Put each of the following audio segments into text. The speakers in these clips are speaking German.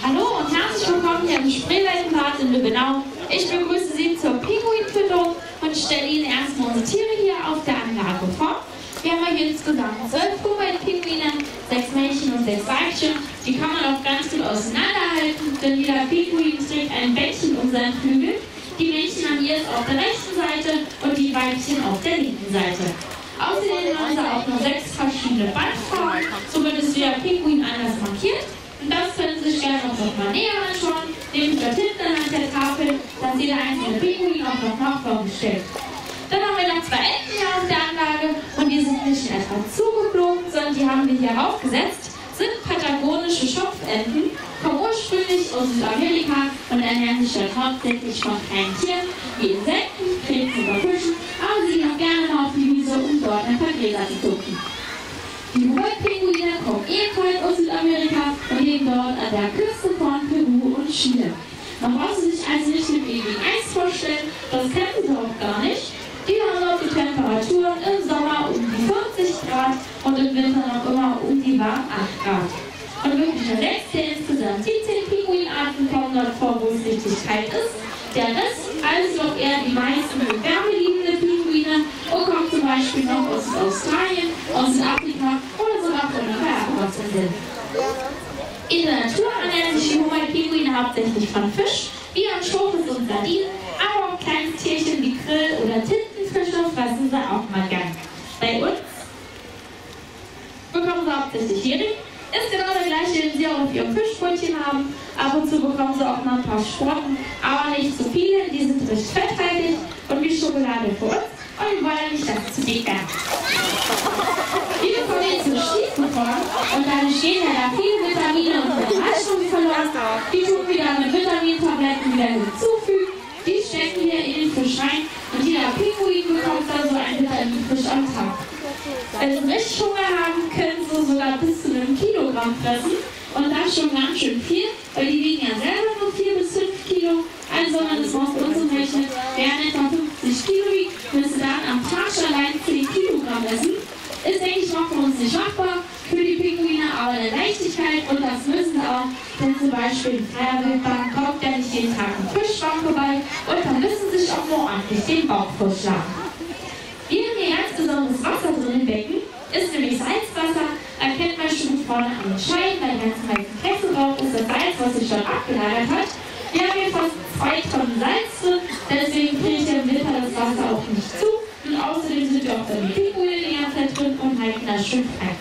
Hallo und herzlich willkommen hier im Spreeweltenbad in Lübbenau. Ich begrüße Sie zur Pinguinfütterung und stelle Ihnen erstmal unsere Tiere hier auf der Anlage vor. Wir haben hier insgesamt 12 Humboldt-Pinguine, 6 Männchen und 6 Weibchen. Die kann man auch ganz gut auseinanderhalten, denn jeder Pinguin trägt ein Bändchen um seinen Flügel. Die Männchen haben jetzt auf der rechten Seite und die Weibchen auf der linken Seite. Außerdem haben sie auch noch 6 verschiedene Bandfarben, so wird es jeder Pinguin anders markiert. Und das können Sie sich gerne noch mal näher anschauen, nämlich dort hinten an der Tafel, da ist jeder einzelne Pinguin auch noch vorgestellt. Dann haben wir noch 2 Enten hier auf der Anlage und die sind nicht etwa zugeflogen, sondern die haben wir hier raufgesetzt, sind patagonische Schopfenten, kommen ursprünglich aus Südamerika und ernähren sich dort hauptsächlich von kleinen Tieren, wie Insekten, Krebsen oder Fischen, aber sie gehen auch gerne mal auf die Wiese, um dort ein paar Gräser zu gucken. Die Humboldt-Pinguine kommen ebenfalls aus Südamerika und leben dort an der Küste von Peru und Chile. Man braucht sie sich also nicht mit ewigen Eis vorstellen, das kennen sie auch gar nicht. Die haben dort die Temperaturen im Sommer um die 40 Grad und im Winter noch immer um die warmen 8 Grad. Und wirklich nur 6 der insgesamt 17 Pinguinarten kommen dort vor, wo es richtig kalt ist. Der Rest, also doch eher die meisten wärmeliebende Pinguine und kommt zum Beispiel noch aus Australien, aus Afrika oder sogar von der Galapagos-Inseln. In der Natur ernähren sich die Humboldt-Pinguine hauptsächlich von Fisch, wie Anschovis und Sardinen, aber auch kleine Tierchen wie Krill oder Tintenfische fressen sie auch mal gern. Bei uns bekommen sie hauptsächlich Hering. Ist genau der gleiche, den Sie auch auf Ihrem Fischbrötchen haben. Ab und zu bekommen Sie auch noch ein paar Sporten, aber nicht zu viele. Die sind recht fetthaltig und wie Schokolade für uns. Und wir wollen nicht, dass es zu dick wird. Wir bekommen jetzt eine Stiefbeform und dadurch gehen ja da viele Vitamine und Mineralstoffe verloren. Die tun wir dann mit Vitamintabletten wieder hinzufügen. Die stecken wir in den Fisch rein und jeder Pinguin bekommt dann so einen Vitaminfisch am Tag. Wenn Sie richtig Hunger haben, können Sie sogar bis zu einem Kilogramm fressen und das schon ganz schön viel, weil die wiegen ja selber nur 4 bis 5 Kilo. Also wenn man das mal auf uns umrechnet, wer etwa 50 Kilo wiegt, müsste dann am Tag allein 10 Kilogramm essen. Ist, denke ich, noch für uns nicht machbar, für die Pinguine aber eine Leichtigkeit und das müssen sie auch, denn zum Beispiel in freier Wildbahn kommt ja nicht jeden Tag ein Fischschwamm vorbei und dann müssen sie sich auch nur ordentlich den Bauch vorschlagen. Wir haben hier ganz besonderes Wasser drin im Becken, ist nämlich Salzwasser, erkennt man schon vorne an den Scheiden, weil die ganzen heißen Flecken drauf ist das Salz, was sich dort abgelagert hat. Wir haben hier fast 2 Tonnen Salz drin, deswegen kriegt ihr im Winter das Wasser auch nicht zu und außerdem sind wir auch bei den Pinguine die ganze Zeit drin und halten das schön frei.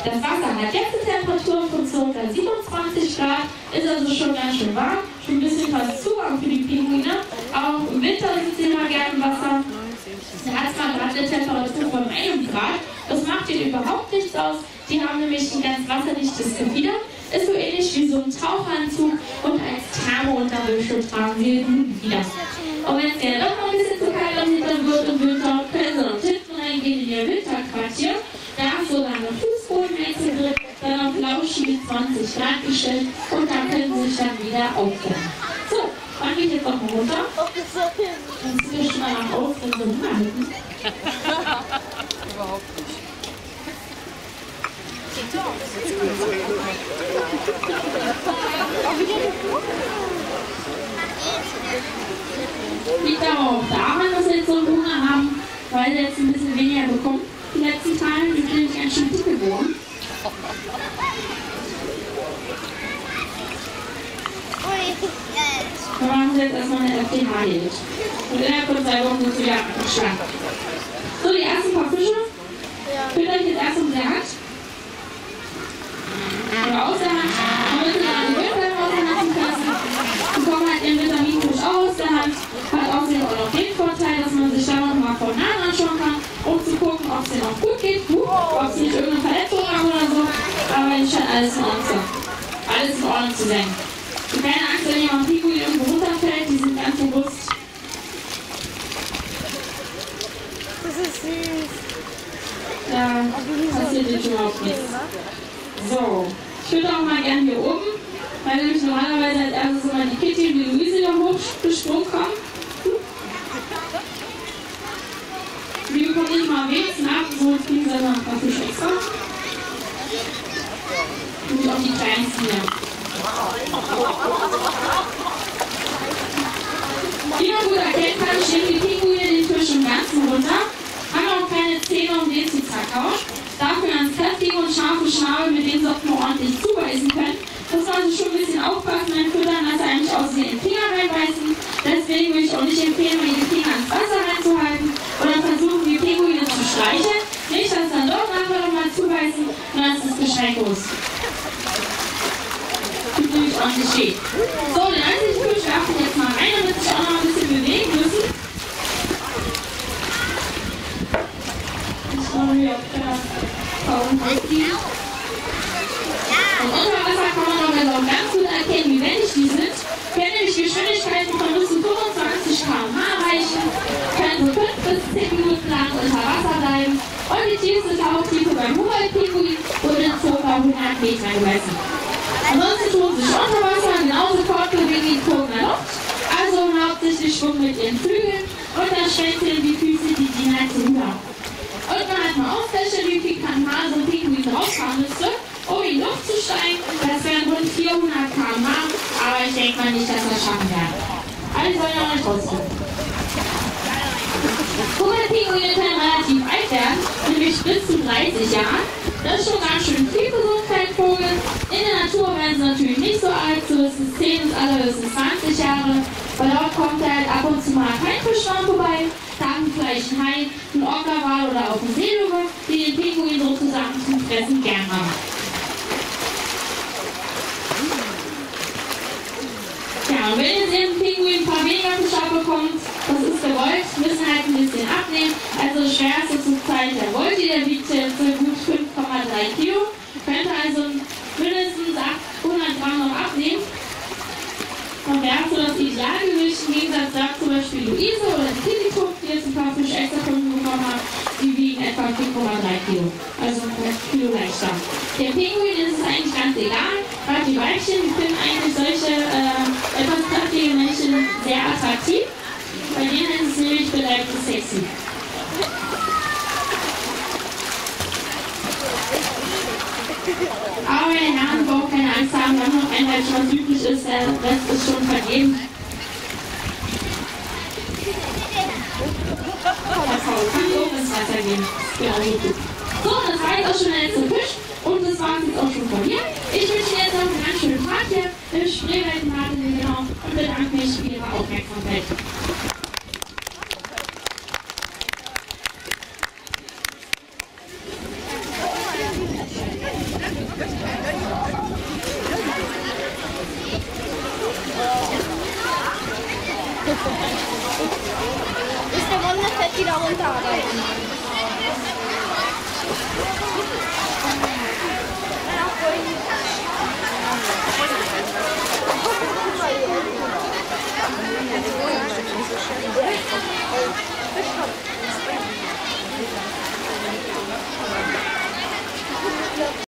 Das Wasser hat jetzt eine Temperatur von ca. 27 Grad, ist also schon ganz schön warm, schon ein bisschen fast zu warm für die Pinguine. Auch im Winter sind sie immer gerne im Wasser. Da hat es mal gerade eine Temperatur von 1 Grad. Das macht ihnen überhaupt nichts aus. Die haben nämlich ein ganz wasserdichtes Gefieder. Ist so ähnlich wie so ein Taucheranzug und als Thermounterwäsche tragen sie den wieder. Und wenn es ja doch noch ein bisschen zu kalt am Hintern wird im Winter, können sie noch hinten reingehen in ihr Winterquartier. Da ist sogar eine Fußbodenheizung drin, dann auf lauschige 20 Grad gestellt und dann können sie sich dann wieder aufwärmen. So, fange ich jetzt noch mal runter. Sonst will ich mal nach auf, wenn sie Hunger hätten. Überhaupt nicht. Liegt aber auch daran, dass wir jetzt so einen Hunger haben, weil sie jetzt ein bisschen weniger bekommen. Die letzten Tage sind nämlich ganz schön dick geworden. Da machen sie jetzt erstmal eine FDH-Diät. Und innerhalb von 2 Wochen sind sie wieder schlank. So, die ersten paar Fische. Könnt ihr euch jetzt erst um der Hand oder aus der Hand, damit ihr dann die Wildbären aus der Hand lassen. Die kommen halt ihren Vitaminfisch auch aus der Hand. Hat außerdem auch noch den Vorteil, dass man sich da noch mal von nah anschauen kann, um zu gucken, ob es denen auch gut geht, ob sie nicht irgendeine Verletzung haben oder so. Aber es scheint alles in Ordnung. Alles in Ordnung zu sein. Und keine Angst, wenn jemand Pinguin irgendwo runterfällt, die sind ganz robust. Das ist süß. Da passiert jetzt überhaupt nichts. So, ich würde auch mal gerne hier oben, weil nämlich normalerweise als erstes immer die Kitty und die Luise hier hochgesprungen kommen. Die bekommen nicht mal am wenigsten ab, so kriegen sie dann noch ein paar Fische extra. Und auch die kleinsten hier. Wie man gut erkennen kann, stehen die Pinguine den Fisch im Ganzen runter, haben auch keine Zähne, um den zu zerkauen. Dafür ganz kräftige und scharfe Schnabel, mit denen sie auch nur ordentlich zubeißen können. Muss man sich schon ein bisschen aufpassen beim Füttern, dass sie eigentlich aus den Finger reinbeißen. Deswegen würde ich auch nicht empfehlen, mal die Finger ins Wasser reinzuhalten oder versuchen, die Pinguine zu streicheln. Nicht, dass dann dort nachher nochmal zubeißen und dann ist das Geschrei groß. Tut nämlich ordentlich weh. So, den einzigen Fisch werfe ich jetzt mal rein, damit sich auch noch ein bisschen bewegen müssen. Ich schaue hier, ob der Kaum rausgeht. Und unter Wasser kann man aber auch ganz gut erkennen, wie wendig die sind. Können nämlich Geschwindigkeiten von bis zu 25 km/h erreichen, können so 5 bis 10 Minuten lang unter Wasser bleiben und die tiefste Tauchtiefe beim Humboldt-Pinguin wurde in ca. 100 Metern gemessen. Ansonsten tun sie sich unter Wasser genauso fortbewegen wie in der Luft, also hauptsächlich Schwung mit ihren Flügeln und dann schwenken die Füße, die dienen als Ruder. Und man hat mal ausgerechnet, wie viel km/h so ein Pinguin drauffahren müsste, um in die Luft zu steigen. Das wären rund 400 km/h, aber ich denke mal nicht, dass wir das schaffen werden. Alle sollen ja nicht rauskommen. Humboldt-Pinguine können relativ alt werden, nämlich bis zu 30 Jahren. Das ist schon ganz schön viel für so einen kleinen Vogel. In der Natur werden sie natürlich nicht so alt, so höchstens 10 bis allerhöchstens 20 Jahre. Weil dort kommt halt ab und zu mal kein Fischschwarm vorbei. Da haben vielleicht ein Hai, ein Orca-Wal oder auch ein Seelöwe, die den Pinguin sozusagen zum Fressen gern haben. Ja, und wenn jetzt den Pinguin ein paar weniger Fische abbekommt, das ist gewollt, müssen halt ein bisschen abnehmen. Also das schwerste zurzeit der Wolti, der wiegt jetzt gut 5,3 Kilo. Könnte also mindestens 800 Gramm noch abnehmen. Und wäre so das Idealgewicht, im Gegensatz dazu zum Beispiel Luise oder die Kitty, die jetzt ein paar Fische extra von mir bekommen haben, die wiegen etwa 4,3 Kilo. Also ein Kilo leichter. Der Pinguin ist es eigentlich ganz egal, weil die Weibchen, die finden eigentlich solche etwas kräftige Männchen sehr attraktiv. Bei denen ist es nämlich bleibt es sexy. Aber meine Herren brauchen keine Angst haben, wir haben noch ein Weibchen, was üblich ist, der Rest ist schon vergeben. Das kann oben ins Wasser gehen. Genau, gut. So, das war jetzt auch schon der letzte Fisch und das war es jetzt auch schon von mir. Ich wünsche Ihnen jetzt noch einen ganz schönen Tag hier im Spreewaldmarkt genau und bedanke mich für Ihre Aufmerksamkeit. Ist der Wunderfett wieder runterarbeiten?